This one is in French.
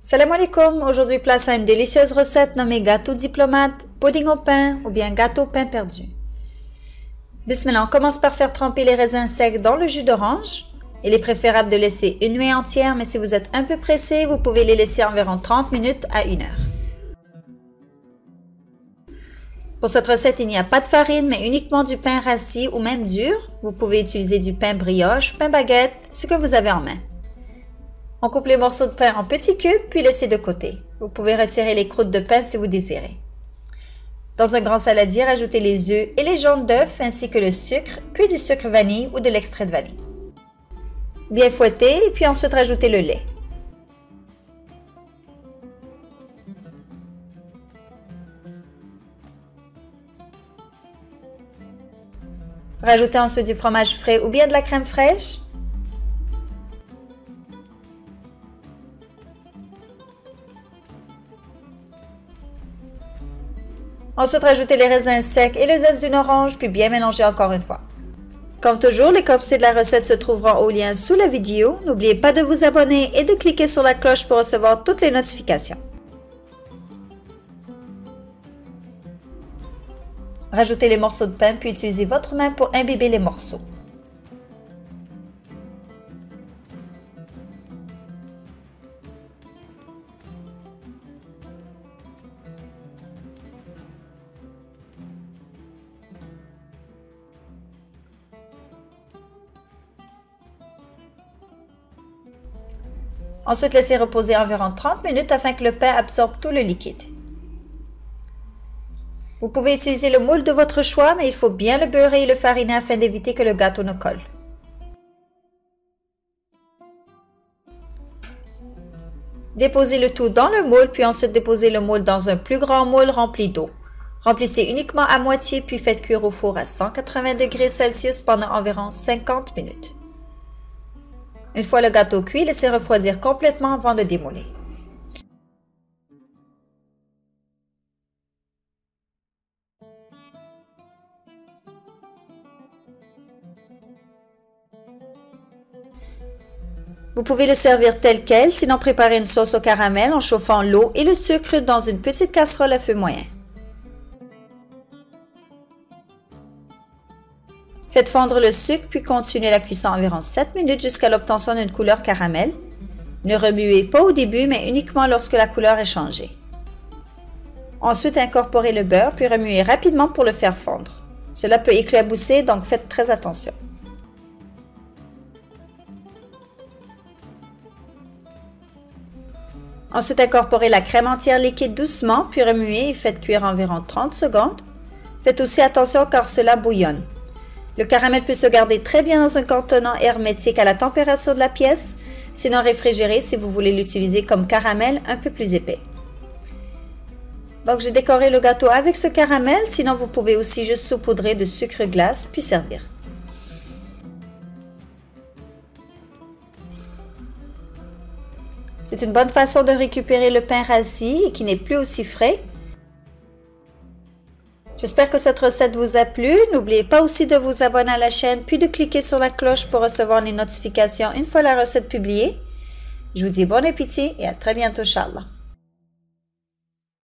Salam alaikum, aujourd'hui place à une délicieuse recette nommée gâteau diplomate, pudding au pain ou bien gâteau au pain perdu. Bismillah, on commence par faire tremper les raisins secs dans le jus d'orange. Il est préférable de laisser une nuit entière, mais si vous êtes un peu pressé, vous pouvez les laisser environ 30 minutes à 1 heure. Pour cette recette, il n'y a pas de farine, mais uniquement du pain rassis ou même dur. Vous pouvez utiliser du pain brioche, pain baguette, ce que vous avez en main. On coupe les morceaux de pain en petits cubes, puis laisser de côté. Vous pouvez retirer les croûtes de pain si vous désirez. Dans un grand saladier, ajoutez les œufs et les jaunes d'œufs ainsi que le sucre, puis du sucre vanille ou de l'extrait de vanille. Bien fouetter et puis ensuite rajouter le lait. Rajoutez ensuite du fromage frais ou bien de la crème fraîche. Ensuite, rajoutez les raisins secs et les zestes d'une orange, puis bien mélanger encore une fois. Comme toujours, les quantités de la recette se trouveront au lien sous la vidéo. N'oubliez pas de vous abonner et de cliquer sur la cloche pour recevoir toutes les notifications. Rajoutez les morceaux de pain, puis utilisez votre main pour imbiber les morceaux. Ensuite, laissez reposer environ 30 minutes afin que le pain absorbe tout le liquide. Vous pouvez utiliser le moule de votre choix, mais il faut bien le beurrer et le fariner afin d'éviter que le gâteau ne colle. Déposez le tout dans le moule, puis ensuite déposez le moule dans un plus grand moule rempli d'eau. Remplissez uniquement à moitié, puis faites cuire au four à 180 degrés Celsius pendant environ 50 minutes. Une fois le gâteau cuit, laissez refroidir complètement avant de démouler. Vous pouvez le servir tel quel, sinon préparez une sauce au caramel en chauffant l'eau et le sucre dans une petite casserole à feu moyen. Faites fondre le sucre puis continuez la cuisson environ 7 minutes jusqu'à l'obtention d'une couleur caramel. Ne remuez pas au début, mais uniquement lorsque la couleur est changée. Ensuite, incorporez le beurre puis remuez rapidement pour le faire fondre. Cela peut éclabousser, donc faites très attention. Ensuite, incorporez la crème entière liquide doucement, puis remuez et faites cuire environ 30 secondes. Faites aussi attention car cela bouillonne. Le caramel peut se garder très bien dans un contenant hermétique à la température de la pièce, sinon réfrigéré si vous voulez l'utiliser comme caramel un peu plus épais. Donc j'ai décoré le gâteau avec ce caramel, sinon vous pouvez aussi juste saupoudrer de sucre glace puis servir. C'est une bonne façon de récupérer le pain rassis et qui n'est plus aussi frais. J'espère que cette recette vous a plu. N'oubliez pas aussi de vous abonner à la chaîne puis de cliquer sur la cloche pour recevoir les notifications une fois la recette publiée. Je vous dis bon appétit et à très bientôt, Inch'Allah.